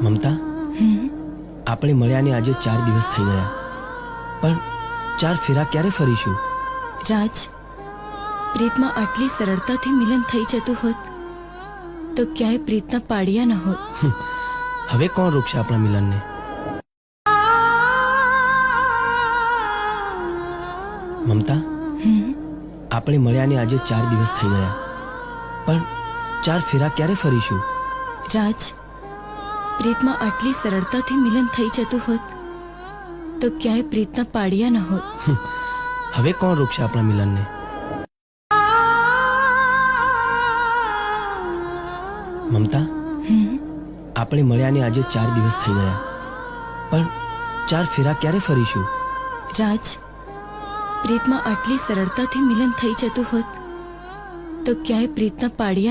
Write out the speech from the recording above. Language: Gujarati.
મમતા, આપણે મળ્યાને આજે 4 દિવસ થઈ ગયા, પણ 4 ફેરા ક્યારે ફરીશું? રાજ, પ્રીતમાં આટલી સરળતાથી મિલન થઈ જતું હોત તો ક્યાંય પ્રીતના પાડિયા ન હોત. હવે કોણ રોકશે આપણા મિલનને? મમતા, આપણે મળ્યાને આજે 4 દિવસ થઈ ગયા, પણ 4 ફેરા ક્યારે ફરીશું? રાજ, પ્રીતમાં આટલી સરળતાથી મિલન થઈ જતું હોત તો ક્યાંય પ્રીતના પાડિયા ન હોત. હવે કોણ રોકશે આપણા મિલનને? મમતા, આપણે મળ્યાને આજે 4 દિવસ થઈ ગયા, પણ 4 ફેરા ક્યારે ફરીશું? રાજ, પ્રીતમાં આટલી સરળતાથી મિલન થઈ જતું હોત તો ક્યાંય પ્રીતના પાડિયા